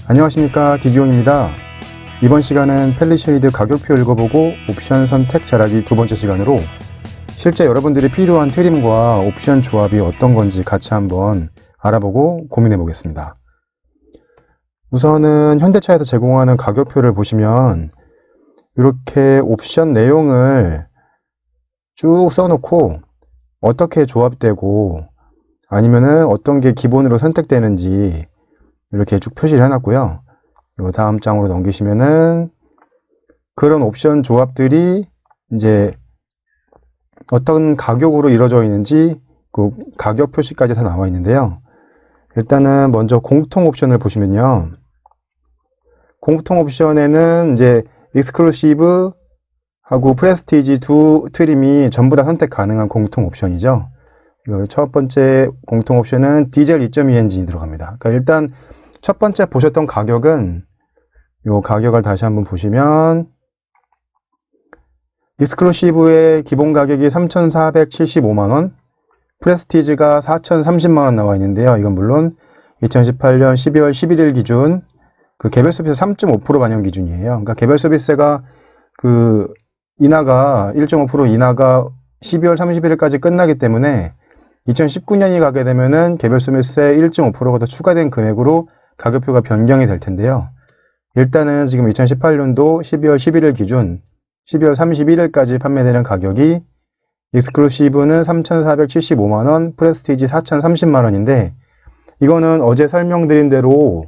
안녕하십니까, 디지용입니다. 이번 시간은 펠리쉐이드 가격표 읽어보고 옵션 선택 잘하기 두 번째 시간으로 실제 여러분들이 필요한 트림과 옵션 조합이 어떤 건지 같이 한번 알아보고 고민해 보겠습니다. 우선은 현대차에서 제공하는 가격표를 보시면 이렇게 옵션 내용을 쭉 써놓고 어떻게 조합되고 아니면은 어떤 게 기본으로 선택되는지 이렇게 쭉 표시를 해놨고요. 요 다음 장으로 넘기시면은 그런 옵션 조합들이 이제 어떤 가격으로 이루어져 있는지 그 가격 표시까지 다 나와 있는데요. 일단은 먼저 공통 옵션을 보시면요. 공통 옵션에는 이제 익스클루시브 하고 프레스티지 두 트림이 전부 다 선택 가능한 공통 옵션이죠. 첫 번째 공통 옵션은 디젤 2.2 엔진이 들어갑니다. 그러니까 일단 첫 번째 보셨던 가격은 요 가격을 다시 한번 보시면 익스클루시브의 기본 가격이 3,475만원, 프레스티지가 4,030만원 나와 있는데요. 이건 물론 2018년 12월 11일 기준 그 개별 서비스 3.5% 반영 기준이에요. 그러니까 개별 서비스가 그 인하가 1.5% 인하가 12월 31일까지 끝나기 때문에 2019년이 가게 되면은 개별 서비스에 1.5%가 더 추가된 금액으로 가격표가 변경이 될 텐데요. 일단은 지금 2018년도 12월 11일 기준 12월 31일까지 판매되는 가격이 익스클루시브는 3,475만원, 프레스티지 4,030만원인데 이거는 어제 설명드린 대로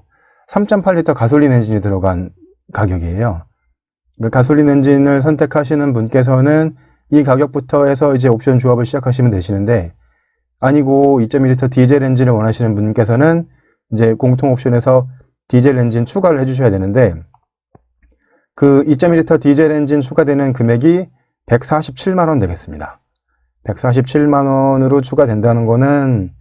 3.8L 가솔린 엔진이 들어간 가격이에요. 가솔린 엔진을 선택하시는 분께서는 이 가격부터 해서 이제 옵션 조합을 시작하시면 되시는데 아니고 2.1L 디젤 엔진을 원하시는 분께서는 이제 공통 옵션에서 디젤 엔진 추가를 해주셔야 되는데 그 2.1L 디젤 엔진 추가되는 금액이 147만원 되겠습니다. 147만원으로 추가된다는 거는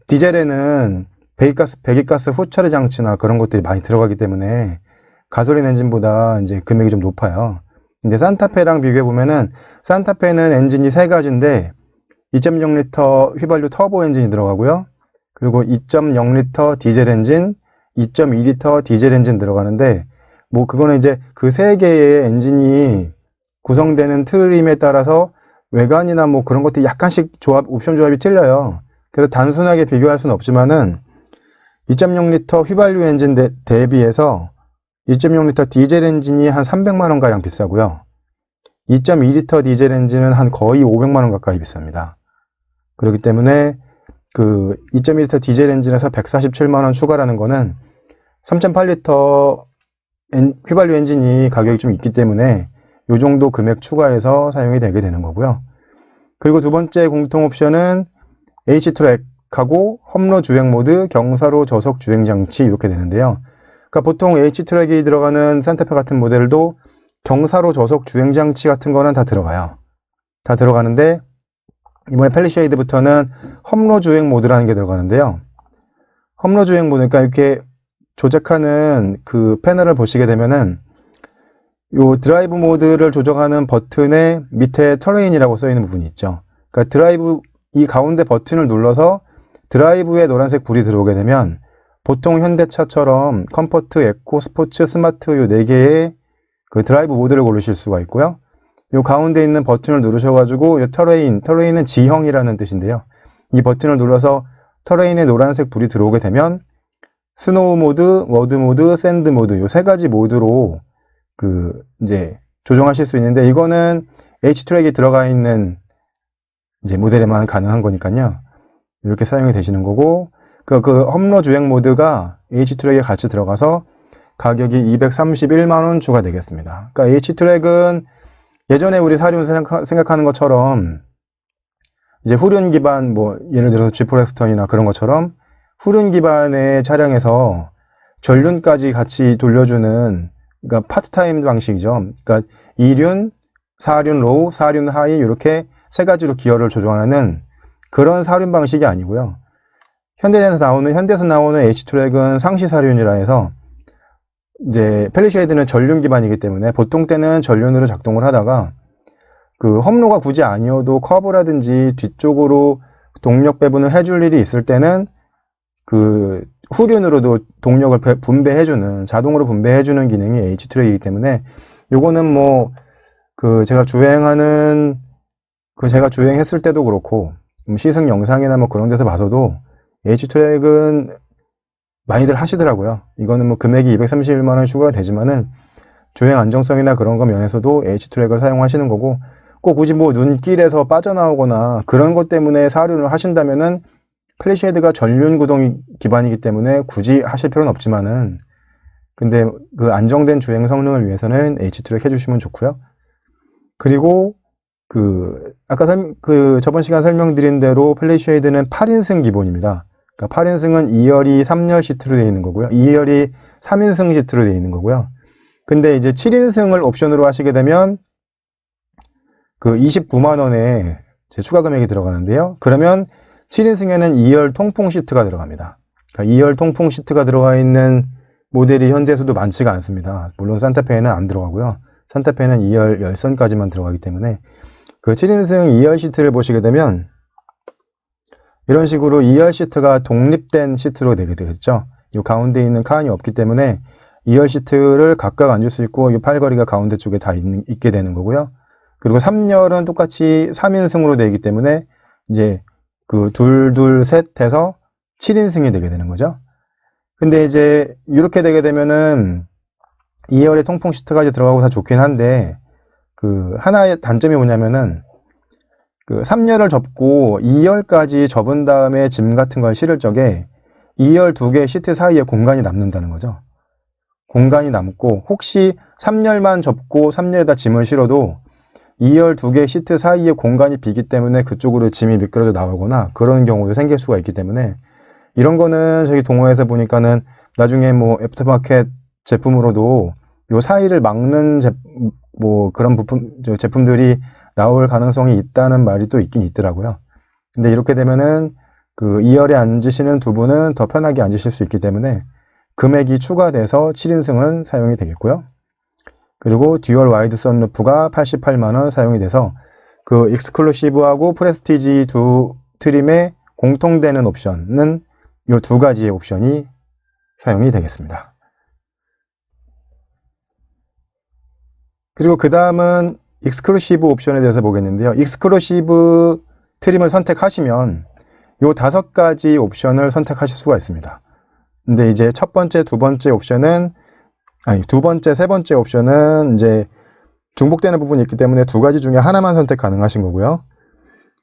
디젤에는 배기가스 후처리 장치나 그런 것들이 많이 들어가기 때문에 가솔린 엔진보다 이제 금액이 좀 높아요. 근데 산타페랑 비교해 보면은 산타페는 엔진이 세 가지인데 2.0L 휘발유 터보 엔진이 들어가고요. 그리고 2.0L 디젤 엔진, 2.2L 디젤 엔진 들어가는데 그거는 이제 그 세 개의 엔진이 구성되는 트림에 따라서 외관이나 그런 것들이 약간씩 옵션 조합이 틀려요. 그래서 단순하게 비교할 수는 없지만은 2.0L 휘발유 엔진 대비해서 2.0L 디젤 엔진이 한 300만원가량 비싸고요. 2.2L 디젤 엔진은 한 거의 500만원 가까이 비쌉니다. 그렇기 때문에 그 2.1L 디젤 엔진에서 147만원 추가라는 거는 3.8L 휘발유 엔진이 가격이 좀 있기 때문에 이 정도 금액 추가해서 사용이 되게 되는 거고요. 그리고 두 번째 공통 옵션은 H트랙하고 험로 주행 모드, 경사로 저속 주행 장치 이렇게 되는데요. 그러니까 보통 H트랙이 들어가는 산타페 같은 모델도 경사로 저속 주행 장치 같은 거는 다 들어가요. 다 들어가는데 이번에 펠리쉐이드부터는 험로 주행 모드라는 게 들어가는데요. 험로 주행 모드, 그러니까 이렇게 조작하는 그 패널을 보시게 되면은 요 드라이브 모드를 조정하는 버튼에 밑에 터레인이라고 써 있는 부분이 있죠. 그러니까 드라이브 이 가운데 버튼을 눌러서 드라이브에 노란색 불이 들어오게 되면 보통 현대차처럼 컴포트, 에코, 스포츠, 스마트 요 4개의 그 드라이브 모드를 고르실 수가 있고요. 요 가운데 있는 버튼을 누르셔가지고 요 터레인은 지형이라는 뜻인데요. 이 버튼을 눌러서 터레인에 노란색 불이 들어오게 되면 스노우 모드, 워드 모드, 샌드 모드 요 세 가지 모드로 이제 조정하실 수 있는데 이거는 H트랙이 들어가 있는 이제 모델에만 가능한 거니까요. 이렇게 사용이 되시는 거고 그 험로 주행 모드가 H트랙에 같이 들어가서 가격이 231만원 추가되겠습니다. 그러니까 H트랙은 예전에 우리 사륜 생각하는 것처럼 이제 후륜 기반 예를 들어서 지포렉스턴이나 그런 것처럼 후륜 기반의 차량에서 전륜까지 같이 돌려주는 그러니까 파트타임 방식이죠. 그러니까 2륜, 4륜 로우, 4륜 하이 이렇게 세 가지로 기어를 조정하는 그런 사륜 방식이 아니고요. 현대에서 나오는 H트랙은 상시 사륜이라 해서 이제 펠리쉐이드는 전륜 기반이기 때문에 보통 때는 전륜으로 작동을 하다가 그 험로가 굳이 아니어도 커브라든지 뒤쪽으로 동력 배분을 해줄 일이 있을 때는 그 후륜으로도 동력을 분배해주는, 자동으로 분배해주는 기능이 H-트랙이기 때문에 요거는 뭐 제가 주행했을 때도 그렇고 시승 영상이나 뭐 그런 데서 봐서도 H-트랙은 많이들 하시더라고요. 이거는 뭐 금액이 231만 원 추가가 되지만은 주행 안정성이나 그런 거 면에서도 H-트랙을 사용하시는 거고, 꼭 굳이 뭐 눈길에서 빠져나오거나 그런 것 때문에 사륜을 하신다면은 플래시헤드가 전륜 구동 기반이기 때문에 굳이 하실 필요는 없지만은, 근데 그 안정된 주행 성능을 위해서는 H-트랙 해주시면 좋고요. 그리고 아까 저번 시간 설명드린 대로 플래시헤드는 8인승 기본입니다. 그러니까 8인승은 2열이 3열 시트로 되어 있는 거고요. 2열이 3인승 시트로 되어 있는 거고요. 근데 이제 7인승을 옵션으로 하시게 되면 29만 원에 추가 금액이 들어가는데요. 그러면 7인승에는 2열 통풍 시트가 들어갑니다. 그러니까 2열 통풍 시트가 들어가 있는 모델이 현대에서도 많지가 않습니다. 물론 산타페에는 안 들어가고요. 산타페는 2열 열선까지만 들어가기 때문에 7인승 2열 시트를 보시게 되면 이런 식으로 2열 시트가 독립된 시트로 되게 되겠죠. 이 가운데 있는 칸이 없기 때문에 2열 시트를 각각 앉을 수 있고 이 팔걸이가 가운데 쪽에 다 있게 되는 거고요. 그리고 3열은 똑같이 3인승으로 되기 때문에 이제 둘셋 해서 7인승이 되게 되는 거죠. 근데 이제 이렇게 되게 되면은 2열에 통풍 시트까지 들어가고 다 좋긴 한데 하나의 단점이 뭐냐면은 3열을 접고 2열까지 접은 다음에 짐 같은 걸 실을 적에 2열 두 개 시트 사이에 공간이 남는다는 거죠. 공간이 남고 혹시 3열만 접고 3열에다 짐을 실어도 2열 두 개 시트 사이에 공간이 비기 때문에 그쪽으로 짐이 미끄러져 나오거나 그런 경우도 생길 수가 있기 때문에 이런 거는 저희 동호회에서 보니까는 나중에 뭐 애프터마켓 제품으로도 요 사이를 막는 그런 제품들이 나올 가능성이 있다는 말이 또 있긴 있더라고요. 근데 이렇게 되면은 2열에 앉으시는 두 분은 더 편하게 앉으실 수 있기 때문에 금액이 추가돼서 7인승은 사용이 되겠고요. 그리고 듀얼 와이드 선루프가 88만 원 사용이 돼서 익스클루시브하고 프레스티지 두 트림에 공통되는 옵션은 이 두 가지의 옵션이 사용이 되겠습니다. 그리고 그 다음은 익스클루시브 옵션에 대해서 보겠는데요. 익스클루시브 트림을 선택하시면 이 5가지 옵션을 선택하실 수가 있습니다. 근데 이제 첫 번째, 두 번째, 세 번째 옵션은 이제 중복되는 부분이 있기 때문에 두 가지 중에 하나만 선택 가능하신 거고요.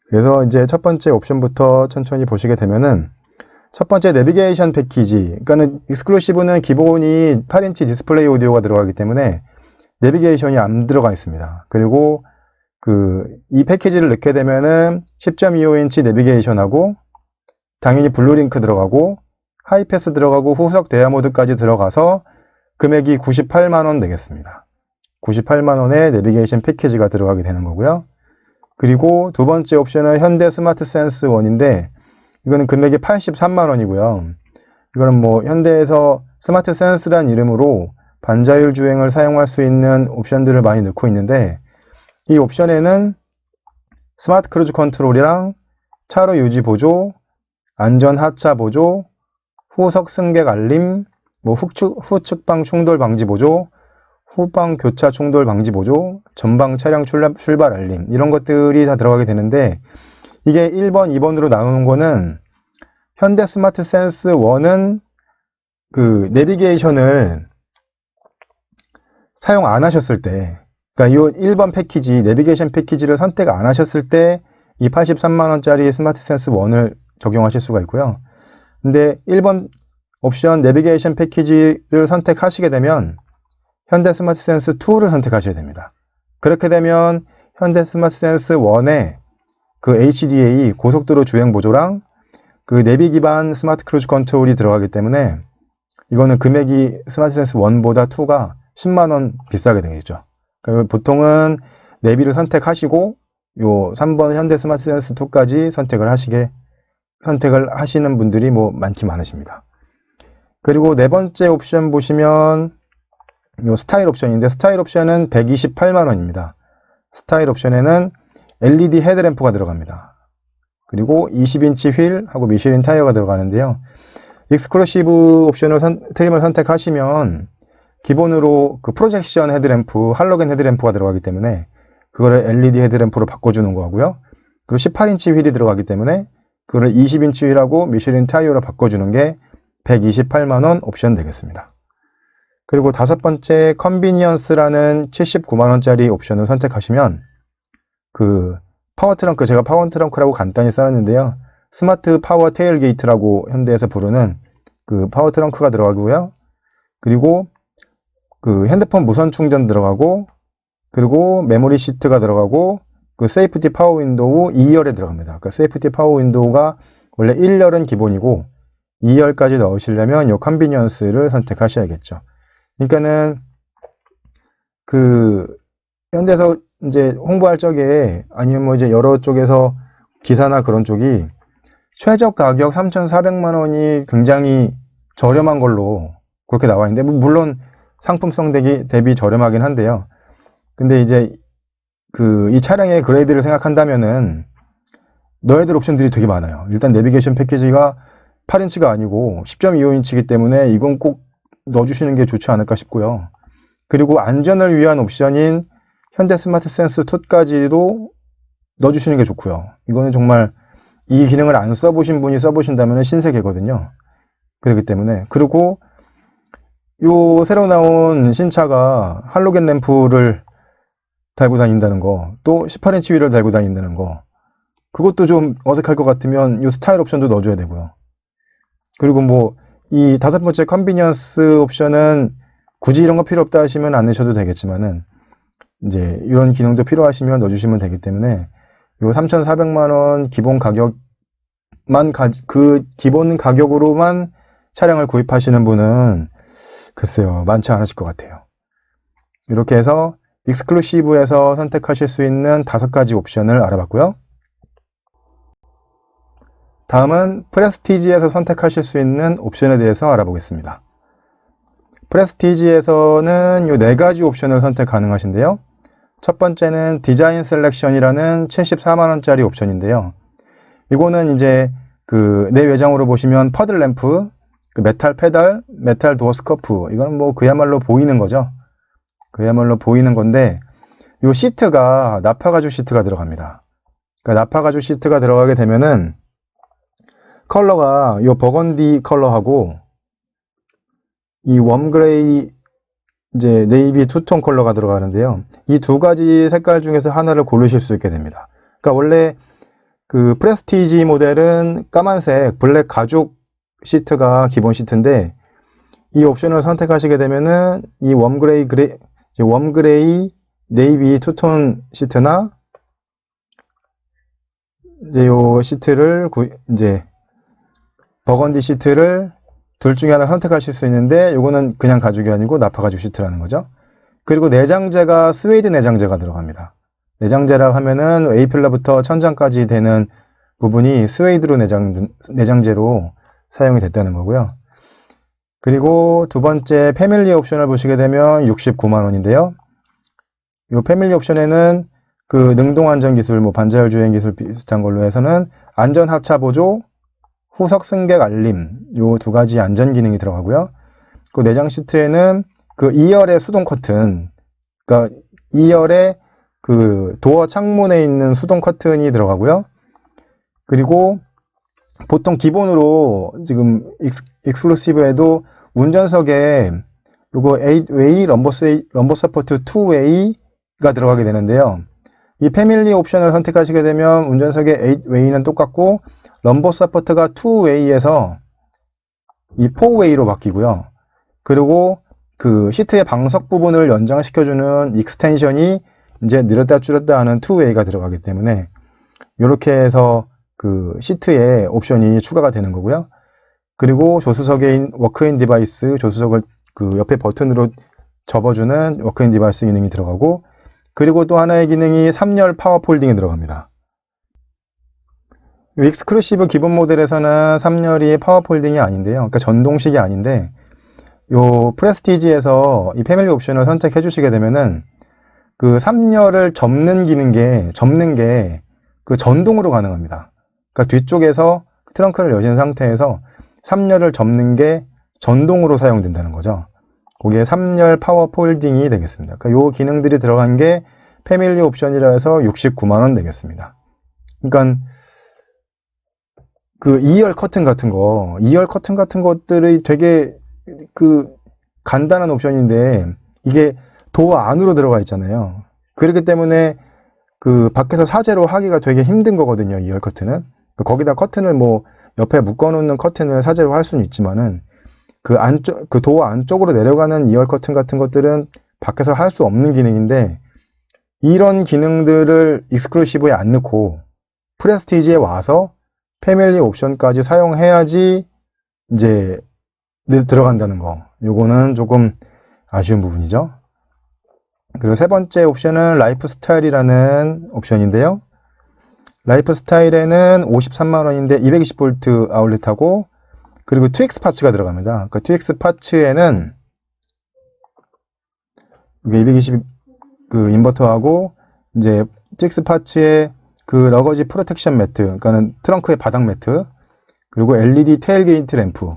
그래서 이제 첫 번째 옵션부터 천천히 보시게 되면은 첫 번째 내비게이션 패키지. 그러니까는 익스클루시브는 기본이 8인치 디스플레이 오디오가 들어가기 때문에 내비게이션이 안 들어가 있습니다. 그리고 이 패키지를 넣게 되면은 10.25인치 내비게이션하고 당연히 블루링크 들어가고 하이패스 들어가고 후석 대화 모드까지 들어가서 금액이 98만 원 되겠습니다. 98만 원의 내비게이션 패키지가 들어가게 되는 거고요. 그리고 두 번째 옵션은 현대 스마트 센스 1인데 이거는 금액이 83만 원이고요. 이거는 뭐 현대에서 스마트 센스란 이름으로 반자율 주행을 사용할 수 있는 옵션들을 많이 넣고 있는데 이 옵션에는 스마트 크루즈 컨트롤이랑 차로 유지 보조, 안전 하차 보조, 후석 승객 알림, 후측방 충돌 방지 보조, 후방 교차 충돌 방지 보조, 전방 차량 출발 알림 이런 것들이 다 들어가게 되는데 이게 1번, 2번으로 나누는 거는 현대 스마트 센스 1은 내비게이션을 사용 안 하셨을 때, 그러니까 이 1번 패키지, 내비게이션 패키지를 선택 안 하셨을 때 이 83만원짜리 스마트 센스 1을 적용하실 수가 있고요. 근데 1번 옵션 내비게이션 패키지를 선택하시게 되면 현대 스마트 센스 2를 선택하셔야 됩니다. 그렇게 되면 현대 스마트 센스 1에 HDA 고속도로 주행 보조랑 내비 기반 스마트 크루즈 컨트롤이 들어가기 때문에 이거는 금액이 스마트 센스 1보다 2가 10만원 비싸게 되겠죠. 그러니까 보통은 내비를 선택하시고 요 3번 현대 스마트 센스 2까지 선택을 하시는 분들이 뭐 많긴 많으십니다. 그리고 네 번째 옵션 보시면 요 스타일 옵션인데 스타일 옵션은 128만원입니다. 스타일 옵션에는 LED 헤드램프가 들어갑니다. 그리고 20인치 휠하고 미쉐린 타이어가 들어가는데요. 익스클루시브 옵션을 트림을 선택하시면 기본으로 그 프로젝션 헤드램프, 할로겐 헤드램프가 들어가기 때문에 그거를 LED 헤드램프로 바꿔주는 거고요. 그리고 18인치 휠이 들어가기 때문에 그거를 20인치 휠하고 미쉐린 타이어로 바꿔주는 게 128만원 옵션 되겠습니다. 그리고 다섯 번째 컨비니언스라는 79만원짜리 옵션을 선택하시면 그 파워 트렁크, 제가 파워 트렁크라고 간단히 써놨는데요. 스마트 파워 테일게이트라고 현대에서 부르는 그 파워 트렁크가 들어가고요. 그리고 그 핸드폰 무선 충전 들어가고, 그리고 메모리 시트가 들어가고, 그 세이프티 파워 윈도우 2열에 들어갑니다. 그 세이프티 파워 윈도우가 원래 1열은 기본이고 2열까지 넣으시려면 이 컨비니언스를 선택하셔야겠죠. 그러니까는 그 현대에서 이제 홍보할 적에 아니면 뭐 이제 여러 쪽에서 기사나 그런 쪽이 최저 가격 3,400만 원이 굉장히 저렴한 걸로 그렇게 나와 있는데, 물론 상품성 대비 저렴하긴 한데요. 근데 이제 이 차량의 그레이드를 생각한다면은 넣어야 될 옵션들이 되게 많아요. 일단 내비게이션 패키지가 8인치가 아니고 10.25인치이기 때문에 이건 꼭 넣어주시는 게 좋지 않을까 싶고요. 그리고 안전을 위한 옵션인 현대 스마트 센스 2까지도 넣어주시는 게 좋고요. 이거는 정말 이 기능을 안 써보신 분이 써보신다면 신세계거든요. 그렇기 때문에. 그리고 요 새로 나온 신차가 할로겐 램프를 달고 다닌다는 거, 또 18인치 휠을 달고 다닌다는 거, 그것도 좀 어색할 것 같으면 이 스타일 옵션도 넣어줘야 되고요. 그리고 뭐 이 다섯 번째 컨비니언스 옵션은 굳이 이런 거 필요 없다 하시면 안 넣으셔도 되겠지만은 이제 이런 기능도 필요하시면 넣어주시면 되기 때문에 요 3,400만 원 기본 가격만 그 기본 가격으로만 차량을 구입하시는 분은 글쎄요, 많지 않으실 것 같아요. 이렇게 해서 익스클루시브에서 선택하실 수 있는 5가지 옵션을 알아봤고요. 다음은 프레스티지에서 선택하실 수 있는 옵션에 대해서 알아보겠습니다. 프레스티지에서는 이 4가지 옵션을 선택 가능하신데요. 첫 번째는 디자인 셀렉션이라는 74만원짜리 옵션인데요. 이거는 이제 그 내외장으로 보시면 퍼들 램프, 그 메탈 페달, 메탈 도어 스커프, 이건 뭐 그야말로 보이는 거죠. 그야말로 보이는 건데, 이 시트가 나파 가죽 시트가 들어갑니다. 그러니까 나파 가죽 시트가 들어가게 되면은 컬러가 이 버건디 컬러하고 이 웜그레이 이제 네이비 투톤 컬러가 들어가는데요. 이 2가지 색깔 중에서 하나를 고르실 수 있게 됩니다. 그러니까 원래 그 프레스티지 모델은 까만색 블랙 가죽 시트가 기본 시트인데, 이 옵션을 선택하시게 되면은 이 웜그레이 네이비 투톤 시트나 이제 요 시트를 이제 버건디 시트를 둘 중에 하나 선택하실 수 있는데, 요거는 그냥 가죽이 아니고 나파 가죽 시트라는 거죠. 그리고 내장재가 스웨이드 내장재가 들어갑니다. 내장재라 하면은 A필러부터 천장까지 되는 부분이 스웨이드로 내장재로 사용이 됐다는 거고요. 그리고 두 번째 패밀리 옵션을 보시게 되면 69만 원인데요. 이 패밀리 옵션에는 그 능동 안전 기술, 뭐 반자율 주행 기술 비슷한 걸로 해서는 안전 하차 보조, 후석 승객 알림, 요 2가지 안전 기능이 들어가고요. 그 내장 시트에는 그 2열의 수동 커튼, 그러니까 2열의 그 도어 창문에 있는 수동 커튼이 들어가고요. 그리고 보통 기본으로 지금 익스클루시브에도 운전석에 요거 8웨이 럼버 서포트 2웨이가 들어가게 되는데요. 이 패밀리 옵션을 선택하시게 되면 운전석의 8웨이는 똑같고 럼버 서포트가 2웨이에서 이 4웨이로 바뀌고요. 그리고 그 시트의 방석 부분을 연장시켜주는 익스텐션이 이제 늘었다 줄였다 하는 2웨이가 들어가기 때문에 이렇게 해서 그 시트에 옵션이 추가가 되는 거고요. 그리고 조수석에 워크인 디바이스, 조수석을 그 옆에 버튼으로 접어주는 워크인 디바이스 기능이 들어가고, 그리고 또 하나의 기능이 3열 파워 폴딩이 들어갑니다. 익스클루시브 기본 모델에서는 3열이 파워 폴딩이 아닌데요. 그러니까 전동식이 아닌데, 요 프레스티지에서 이 패밀리 옵션을 선택해 주시게 되면은 그 3열을 접는 게 그 전동으로 가능합니다. 그러니까 뒤쪽에서 트렁크를 여신 상태에서 3열을 접는 게 전동으로 사용된다는 거죠. 그게 3열 파워 폴딩이 되겠습니다. 그러니까 요 기능들이 들어간 게 패밀리 옵션이라 해서 69만원 되겠습니다. 그러니까 그 2열 커튼 같은 거, 2열 커튼 같은 것들이 되게 그 간단한 옵션인데 이게 도어 안으로 들어가 있잖아요. 그렇기 때문에 그 밖에서 사제로 하기가 되게 힘든 거거든요. 2열 커튼은. 거기다 커튼을 뭐 옆에 묶어 놓는 커튼을 사제로 할 수는 있지만은 그 안쪽, 그 도어 안쪽으로 내려가는 2열 커튼 같은 것들은 밖에서 할 수 없는 기능인데 이런 기능들을 익스클루시브에 안 넣고 프레스티지에 와서 패밀리 옵션까지 사용해야지 이제 들어간다는 거. 요거는 조금 아쉬운 부분이죠. 그리고 세 번째 옵션은 라이프 스타일이라는 옵션인데요. 라이프 스타일에는 53만원인데 220V 아울렛하고 그리고 트윅스 파츠가 들어갑니다. 그 트윅스 파츠에는 이게 220 그 인버터하고 이제 트윅스 파츠에 그 러거지 프로텍션 매트, 그러니까는 트렁크의 바닥 매트, 그리고 LED 테일게이트 램프,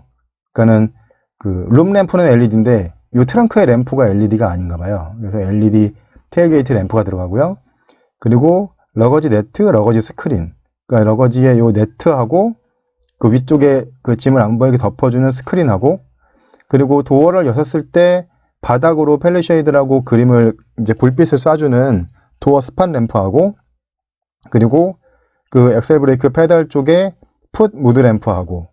그러니까는 그 룸 램프는 LED인데 이 트렁크의 램프가 LED가 아닌가 봐요. 그래서 LED 테일게이트 램프가 들어가고요. 그리고 러거지 네트, 러거지 스크린, 그러니까 러거지의 요 네트하고 그 위쪽에 그 짐을 안 보이게 덮어주는 스크린하고 그리고 도어를 여셨을 때 바닥으로 펠리쉐이드라고 그림을 이제 불빛을 쏴주는 도어 스판 램프하고 그리고 그 엑셀 브레이크 페달 쪽에 풋 무드 램프하고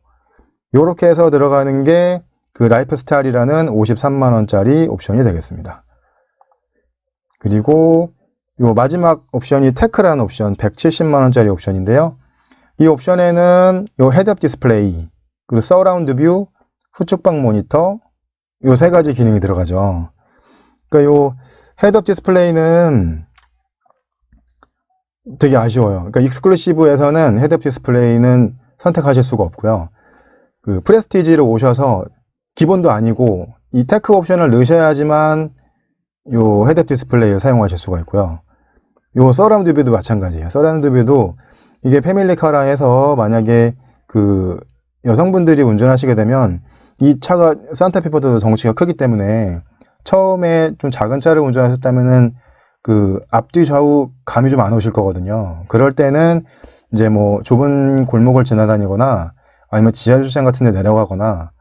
요렇게 해서 들어가는 게 그 라이프 스타일이라는 53만원짜리 옵션이 되겠습니다. 그리고 요 마지막 옵션이 테크라는 옵션 170만원짜리 옵션인데요. 이 옵션에는 요 헤드업 디스플레이, 그리고 서라운드 뷰, 후측방 모니터 요 세 가지 기능이 들어가죠. 그러니까 요 헤드업 디스플레이는 되게 아쉬워요. 그러니까 익스클루시브에서는 헤드업 디스플레이는 선택하실 수가 없고요. 그 프레스티지로 오셔서 기본도 아니고 이 테크 옵션을 넣으셔야지만 요 헤드업 디스플레이를 사용하실 수가 있고요. 요 서라운드 뷰도 마찬가지예요. 서라운드 뷰도 이게 패밀리카라 해서 만약에 그 여성분들이 운전하시게 되면 이 차가 산타페보다도 덩치가 크기 때문에 처음에 좀 작은 차를 운전하셨다면은 그 앞뒤 좌우 감이 좀 안 오실 거거든요. 그럴 때는 이제 뭐 좁은 골목을 지나다니거나 아니면 지하 주차장 같은 데 내려가거나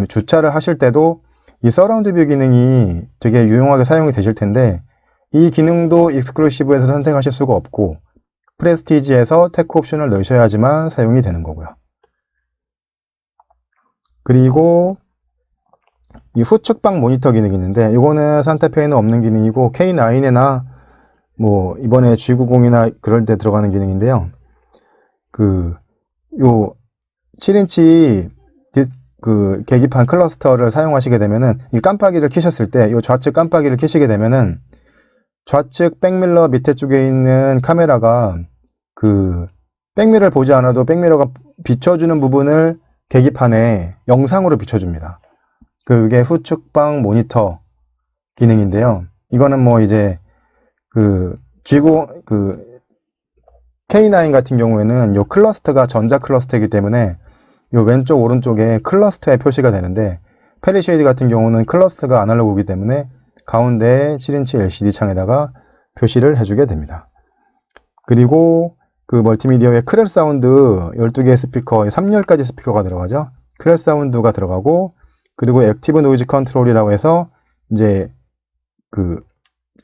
주차를 하실 때도 이 서라운드 뷰 기능이 되게 유용하게 사용이 되실 텐데 이 기능도 익스클루시브에서 선택하실 수가 없고 프레스티지에서 테크 옵션을 넣으셔야지만 사용이 되는 거고요. 그리고 이 후측방 모니터 기능이 있는데 이거는 산타페에는 없는 기능이고 K9에나 뭐 이번에 G90이나 그럴 때 들어가는 기능인데요. 그 요 7인치 그 계기판 클러스터를 사용하시게 되면은 이 깜빡이를 켜셨을 때 이 좌측 깜빡이를 켜시게 되면은 좌측 백밀러 밑에 쪽에 있는 카메라가 그 백미러를 보지 않아도 백미러가 비춰주는 부분을 계기판에 영상으로 비춰줍니다. 그게 후측방 모니터 기능인데요. 이거는 뭐 이제 그 G90 그 K9 같은 경우에는 요 클러스터가 전자 클러스터이기 때문에 요 왼쪽 오른쪽에 클러스터에 표시가 되는데 페리쉐이드 같은 경우는 클러스터가 아날로그이기 때문에 가운데 7인치 LCD 창에다가 표시를 해주게 됩니다. 그리고 그 멀티미디어에 크렐 사운드 12개의 스피커, 3열까지 스피커가 들어가죠. 크렐 사운드가 들어가고 그리고 액티브 노이즈 컨트롤이라고 해서 이제 그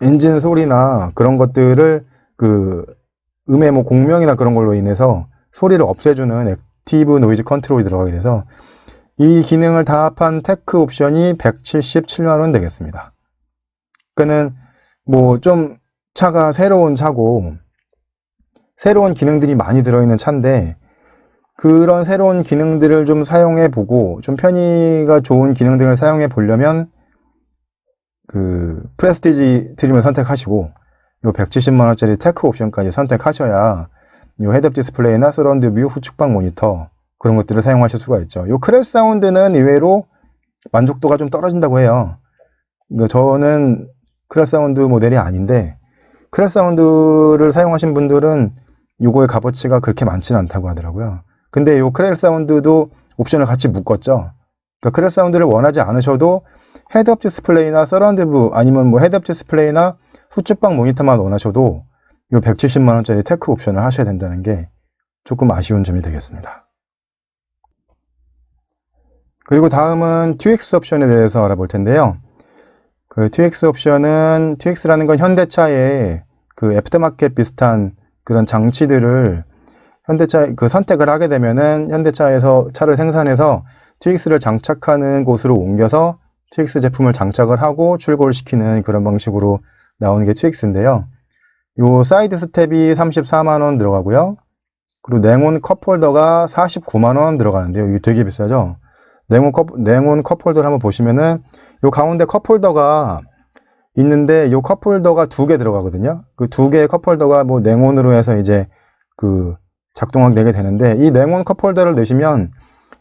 엔진 소리나 그런 것들을 그 음의 뭐 공명이나 그런 걸로 인해서 소리를 없애주는 액티브 노이즈 컨트롤이 들어가게 돼서 이 기능을 다 합한 테크 옵션이 177만원 되겠습니다. 그러니까는 뭐 좀 차가 새로운 차고 새로운 기능들이 많이 들어있는 차인데 그런 새로운 기능들을 좀 사용해 보고 좀 편의가 좋은 기능들을 사용해 보려면 그 프레스티지 트림을 선택하시고 요 170만원짜리 테크 옵션까지 선택하셔야 요 헤드업 디스플레이나 서라운드 뷰, 후측방 모니터 그런 것들을 사용하실 수가 있죠. 요 크렐 사운드는 의외로 만족도가 좀 떨어진다고 해요. 저는 크렐 사운드 모델이 아닌데 크렐 사운드를 사용하신 분들은 요거의 값어치가 그렇게 많지는 않다고 하더라고요. 근데 요 크렐 사운드도 옵션을 같이 묶었죠. 그러니까 크랙 사운드를 원하지 않으셔도 헤드업 디스플레이나 서라운드 뷰 아니면 뭐 헤드업 디스플레이나 후측방 모니터만 원하셔도 이 170만원짜리 테크 옵션을 하셔야 된다는 게 조금 아쉬운 점이 되겠습니다. 그리고 다음은 TX 옵션에 대해서 알아볼 텐데요. 그 TX 옵션은, TX라는 건 현대차의 그 애프터마켓 비슷한 그런 장치들을 현대차 그 선택을 하게 되면은 현대차에서 차를 생산해서 TX를 장착하는 곳으로 옮겨서 TX 제품을 장착을 하고 출고를 시키는 그런 방식으로 나오는 게 TX인데요. 요 사이드 스텝이 34만원 들어가고요. 그리고 냉온 컵홀더가 49만원 들어가는데요. 이게 되게 비싸죠. 냉온 컵홀더를 한번 보시면은 요 가운데 컵홀더가 있는데 요 컵홀더가 2개 들어가거든요. 그 2개의 컵홀더가 뭐 냉온으로 해서 이제 그 작동하게 되게 되는데, 이 냉온 컵홀더를 넣으시면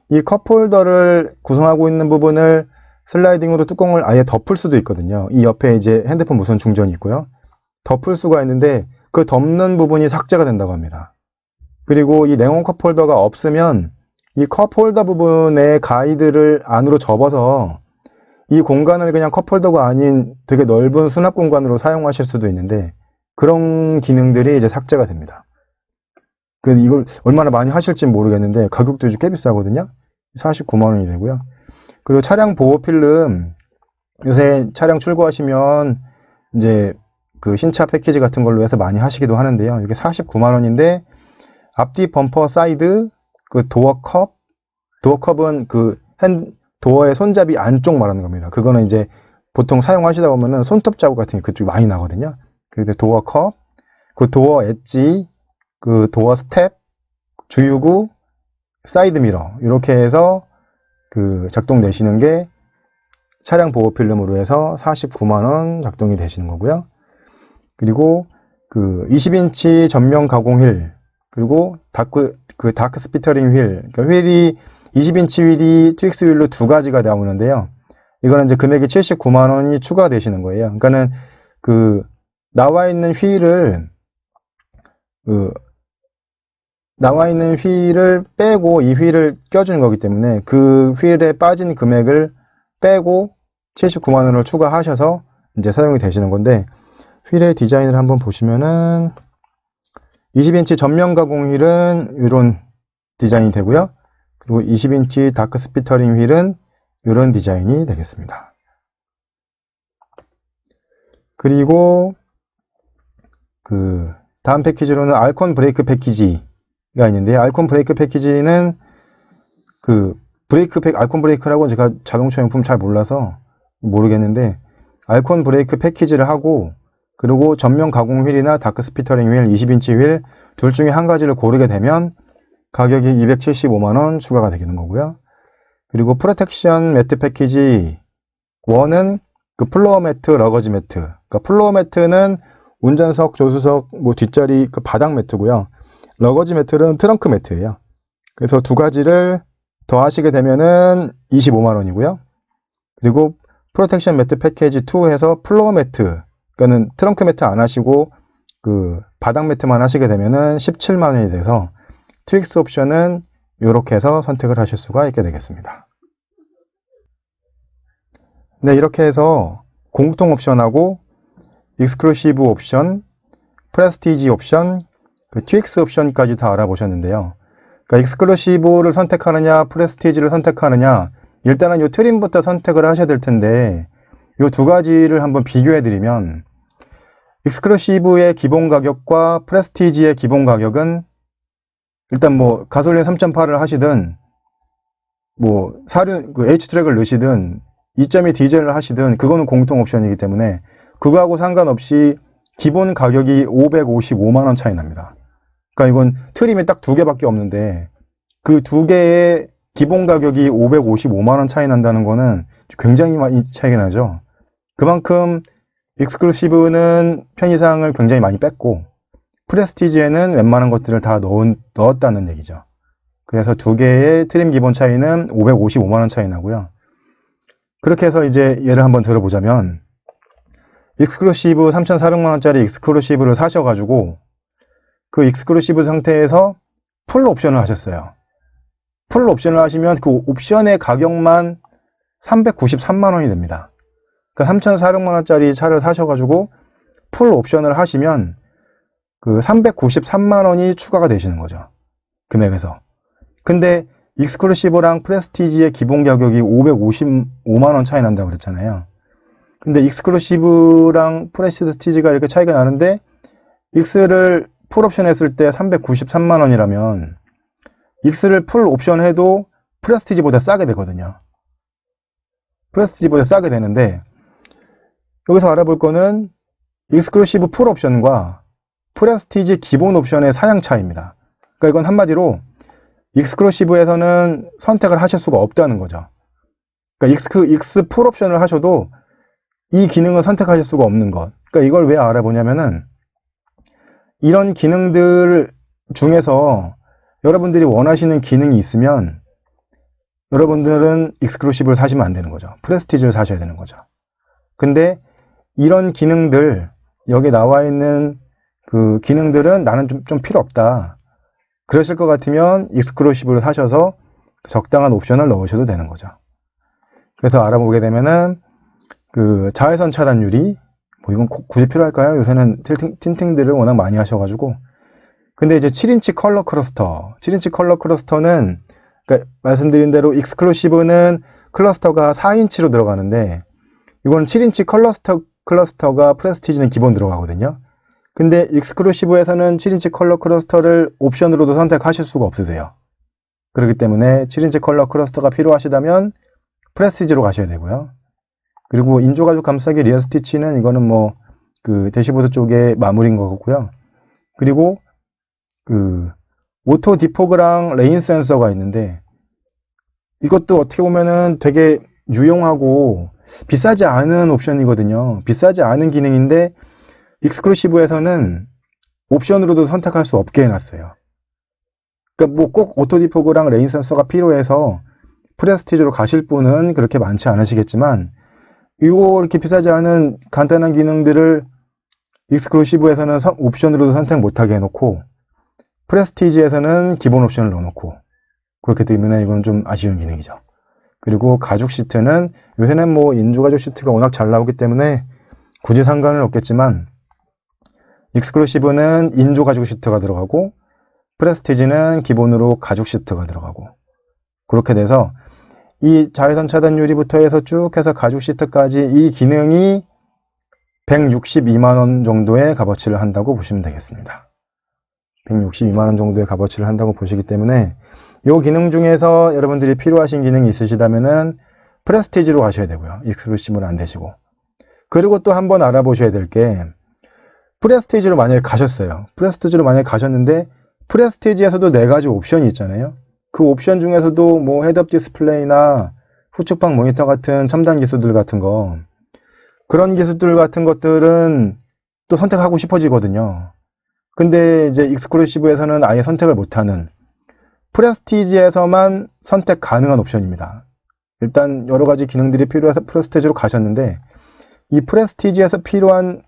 이 컵홀더를 구성하고 있는 부분을 슬라이딩으로 뚜껑을 아예 덮을 수도 있거든요. 이 옆에 이제 핸드폰 무선 충전이 있고요. 덮을 수가 있는데 그 덮는 부분이 삭제가 된다고 합니다. 그리고 이 냉온 컵홀더가 없으면 이 컵홀더 부분의 가이드를 안으로 접어서 이 공간을 그냥 컵홀더가 아닌 되게 넓은 수납 공간으로 사용하실 수도 있는데, 그런 기능들이 이제 삭제가 됩니다. 그래서 이걸 얼마나 많이 하실지 모르겠는데 가격도 꽤 비싸거든요. 49만원이 되고요. 그리고 차량 보호 필름, 요새 차량 출고하시면 이제 그 신차 패키지 같은 걸로 해서 많이 하시기도 하는데요. 이게 49만원인데 앞뒤 범퍼 사이드, 그 도어컵은 그 도어의 손잡이 안쪽 말하는 겁니다. 그거는 이제 보통 사용하시다 보면은 손톱 자국 같은 게 그쪽이 많이 나거든요. 그래서 도어컵, 그 도어 엣지, 그 도어 스텝, 주유구, 사이드 미러, 이렇게 해서 그 작동되시는 게 차량 보호 필름으로 해서 49만원 작동이 되시는 거고요. 그리고 그 20인치 전면 가공 휠, 그리고 다크 스피터링 휠, 그러니까 휠이 20인치 휠이 TX 휠로 2가지가 나오는데요. 이거는 이제 금액이 79만원이 추가되시는 거예요. 그러니까는 그 나와 있는 휠을 빼고 이 휠을 껴주는 거기 때문에 그 휠에 빠진 금액을 빼고 79만원을 추가하셔서 이제 사용이 되시는 건데, 휠의 디자인을 한번 보시면은 20인치 전면 가공 휠은 이런 디자인이 되고요. 그리고 20인치 다크 스피터링 휠은 이런 디자인이 되겠습니다. 그리고 그 다음 패키지로는 알콘 브레이크 패키지가 있는데, 알콘 브레이크 패키지는 그 알콘 브레이크라고 제가 자동차 용품 잘 몰라서 모르겠는데, 알콘 브레이크 패키지를 하고, 그리고 전면 가공 휠이나 다크 스피터링 휠, 20인치 휠 둘 중에 한 가지를 고르게 되면 가격이 275만원 추가가 되는 거고요. 그리고 프로텍션 매트 패키지 1은 그 플로어 매트, 러거지 매트. 그러니까 플로어 매트는 운전석, 조수석, 뭐 뒷자리 그 바닥 매트고요. 러거지 매트는 트렁크 매트예요. 그래서 두 가지를 더 하시게 되면은 25만원이고요. 그리고 프로텍션 매트 패키지 2 해서 플로어 매트, 그러니까는 트렁크 매트 안 하시고 그 바닥 매트만 하시게 되면은 17만원이 돼서 TX 옵션은 이렇게 해서 선택을 하실 수가 있게 되겠습니다. 네, 이렇게 해서 공통 옵션하고 익스클루시브 옵션, 프레스티지 옵션, 그 TX 옵션까지 다 알아보셨는데요. 그러니까 익스클루시브를 선택하느냐, 프레스티지를 선택하느냐, 일단은 이 트림부터 선택을 하셔야 될 텐데, 이 두 가지를 한번 비교해 드리면, 익스클루시브의 기본 가격과 프레스티지의 기본 가격은 일단 뭐 가솔린 3.8을 하시든 뭐 그 H트랙을 넣으시든 2.2 디젤을 하시든 그거는 공통 옵션이기 때문에 그거하고 상관없이 기본 가격이 555만원 차이 납니다. 그러니까 이건 트림이 딱 2개밖에 없는데 그 2개의 기본 가격이 555만원 차이 난다는 거는 굉장히 많이 차이가 나죠. 그만큼 익스클루시브는 편의사항을 굉장히 많이 뺐고 프레스티지에는 웬만한 것들을 다 넣었다는 얘기죠. 그래서 두 개의 트림 기본 차이는 555만원 차이 나고요. 그렇게 해서 이제 예를 한번 들어보자면, 익스클루시브 3,400만원짜리 익스클루시브를 사셔가지고 그 익스클루시브 상태에서 풀 옵션을 하셨어요. 풀 옵션을 하시면 그 옵션의 가격만 393만 원이 됩니다. 그러니까 3,400만 원짜리 차를 사셔가지고 풀 옵션을 하시면 그 393만 원이 추가가 되시는 거죠. 금액에서. 근데 익스클루시브랑 프레스티지의 기본 가격이 555만 원 차이 난다고 그랬잖아요. 근데 익스클루시브랑 프레스티지가 이렇게 차이가 나는데 익스를 풀 옵션 했을 때 393만 원이라면 익스를 풀 옵션 해도 프레스티지보다 싸게 되거든요. 프레스티지보다 싸게 되는데 여기서 알아볼 거는 익스클루시브 풀 옵션과 프레스티지 기본 옵션의 사양 차이입니다. 그러니까 이건 한마디로 익스클루시브에서는 선택을 하실 수가 없다는 거죠. 그러니까 익스 풀 옵션을 하셔도 이 기능을 선택하실 수가 없는 것. 그러니까 이걸 왜 알아보냐면은 이런 기능들 중에서 여러분들이 원하시는 기능이 있으면 여러분들은 익스클루시브를 사시면 안 되는 거죠. 프레스티지를 사셔야 되는 거죠. 근데 이런 기능들, 여기 나와 있는 그 기능들은 나는 좀 필요 없다. 그러실 것 같으면 익스클루시브를 사셔서 적당한 옵션을 넣으셔도 되는 거죠. 그래서 알아보게 되면은 그 자외선 차단 유리, 뭐 이건 굳이 필요할까요? 요새는 틴팅들을 워낙 많이 하셔가지고. 근데 이제 7인치 컬러 클러스터, 7인치 컬러 클러스터는 그러니까 말씀드린 대로 익스클루시브는 클러스터가 4인치로 들어가는데 이건 7인치 클러스터가 프레스티지는 기본 들어가거든요. 근데 익스클루시브에서는 7인치 컬러 클러스터를 옵션으로도 선택하실 수가 없으세요. 그렇기 때문에 7인치 컬러 클러스터가 필요하시다면 프레스티지로 가셔야 되고요. 그리고 인조가죽 감싸기 리어 스티치는 이거는 뭐 그 대시보드 쪽에 마무리인 것 같고요. 그리고 그 오토 디포그랑 레인 센서가 있는데 이것도 어떻게 보면은 되게 유용하고 비싸지 않은 옵션이거든요. 비싸지 않은 기능인데 익스클루시브에서는 옵션으로도 선택할 수 없게 해놨어요. 그러니까 뭐 꼭 오토 디포그랑 레인 센서가 필요해서 프레스티지로 가실 분은 그렇게 많지 않으시겠지만 이거 이렇게 비싸지 않은 간단한 기능들을 익스클루시브에서는 옵션으로도 선택 못하게 해놓고 프레스티지에서는 기본 옵션을 넣어놓고 그렇기 때문에 이건 좀 아쉬운 기능이죠. 그리고 가죽 시트는 요새는 뭐 인조가죽 시트가 워낙 잘 나오기 때문에 굳이 상관은 없겠지만 익스클루시브는 인조가죽 시트가 들어가고 프레스티지는 기본으로 가죽 시트가 들어가고 그렇게 돼서 이 자외선 차단 유리부터 해서 쭉 해서 가죽 시트까지 이 기능이 162만 원 정도의 값어치를 한다고 보시면 되겠습니다. 162만 원 정도의 값어치를 한다고 보시기 때문에 이 기능 중에서 여러분들이 필요하신 기능이 있으시다면은 프레스티지로 가셔야 되고요. 익스클루시브는 안 되시고. 그리고 또 한번 알아보셔야 될 게 프레스티지로 만약에 가셨어요. 프레스티지로 만약에 가셨는데 프레스티지에서도 4가지 옵션이 있잖아요. 그 옵션 중에서도 뭐 헤드업 디스플레이나 후측방 모니터 같은 첨단 기술들 같은 거 그런 기술들 같은 것들은 또 선택하고 싶어지거든요. 근데 이제 익스클루시브에서는 아예 선택을 못하는 프레스티지에서만 선택 가능한 옵션입니다. 일단 여러 가지 기능들이 필요해서 프레스티지로 가셨는데 이 프레스티지에서 필요한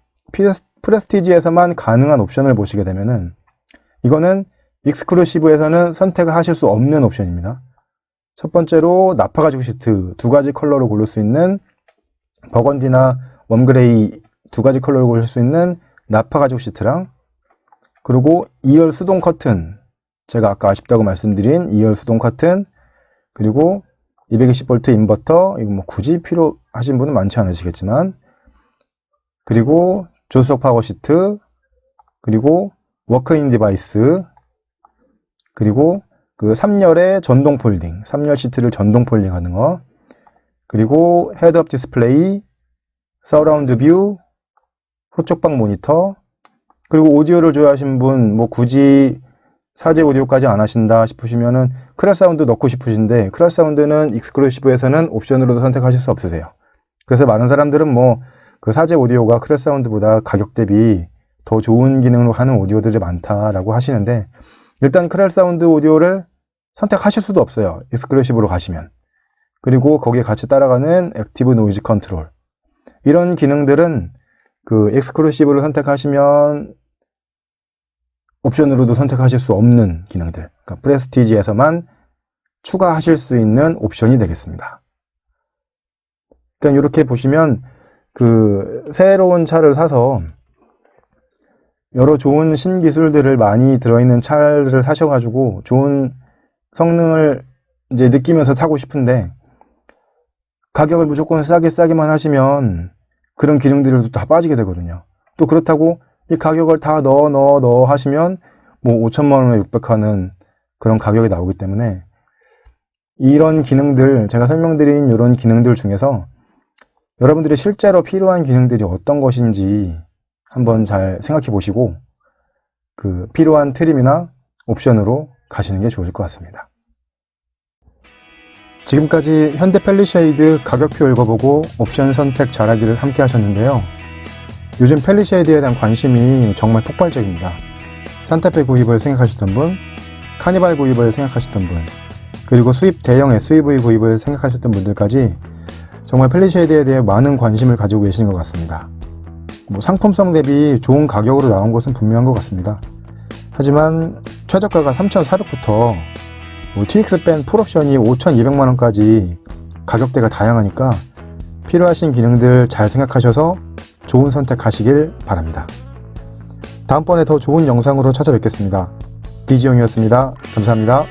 프레스티지에서만 가능한 옵션을 보시게 되면은 이거는 익스클루시브에서는 선택을 하실 수 없는 옵션입니다. 첫 번째로 나파가죽 시트 2가지 컬러로 고를 수 있는 버건디나 웜그레이 2가지 컬러로 고를 수 있는 나파가죽 시트랑 그리고 2열 수동 커튼 제가 아까 아쉽다고 말씀드린 2열 수동 커튼 그리고 220V 인버터 이거 뭐 굳이 필요하신 분은 많지 않으시겠지만 그리고 조수석 파워 시트 그리고 워크인 디바이스 그리고 그 3열의 전동 폴딩 3열 시트를 전동 폴딩 하는 거 그리고 헤드업 디스플레이 서라운드 뷰 후쪽방 모니터 그리고 오디오를 좋아하신 분 뭐 굳이 사제 오디오까지 안 하신다 싶으시면은 크랄 사운드 넣고 싶으신데 크랄 사운드는 익스클루시브에서는 옵션으로도 선택하실 수 없으세요. 그래서 많은 사람들은 뭐 그 사제 오디오가 크랄 사운드보다 가격 대비 더 좋은 기능으로 하는 오디오들이 많다라고 하시는데 일단 크랄 사운드 오디오를 선택하실 수도 없어요. 익스클루시브로 가시면. 그리고 거기에 같이 따라가는 액티브 노이즈 컨트롤 이런 기능들은 그 익스클루시브를 선택하시면 옵션으로도 선택하실 수 없는 기능들 그러니까 프레스티지에서만 추가하실 수 있는 옵션이 되겠습니다. 그러니까 이렇게 보시면 새로운 차를 사서 여러 좋은 신기술들을 많이 들어있는 차를 사셔가지고 좋은 성능을 이제 느끼면서 타고 싶은데 가격을 무조건 싸게만 하시면 그런 기능들이 다 빠지게 되거든요. 또 그렇다고 이 가격을 다 넣어 하시면 뭐 5천만 원에 육박하는 그런 가격이 나오기 때문에 이런 기능들, 제가 설명드린 이런 기능들 중에서 여러분들이 실제로 필요한 기능들이 어떤 것인지 한번 잘 생각해 보시고 필요한 트림이나 옵션으로 가시는 게 좋을 것 같습니다. 지금까지 현대 팰리쉐이드 가격표 읽어보고 옵션 선택 잘하기를 함께 하셨는데요. 요즘 팰리쉐이드에 대한 관심이 정말 폭발적입니다. 산타페 구입을 생각하셨던 분, 카니발 구입을 생각하셨던 분, 그리고 대형 SUV 구입을 생각하셨던 분들까지 정말 팰리쉐이드에 대해 많은 관심을 가지고 계시는 것 같습니다. 상품성 대비 좋은 가격으로 나온 것은 분명한 것 같습니다. 하지만 최저가가 3,400부터 TX 밴 풀옵션이 5,200만원까지 가격대가 다양하니까 필요하신 기능들 잘 생각하셔서 좋은 선택하시길 바랍니다. 다음번에 더 좋은 영상으로 찾아뵙겠습니다. 디지용이었습니다. 감사합니다.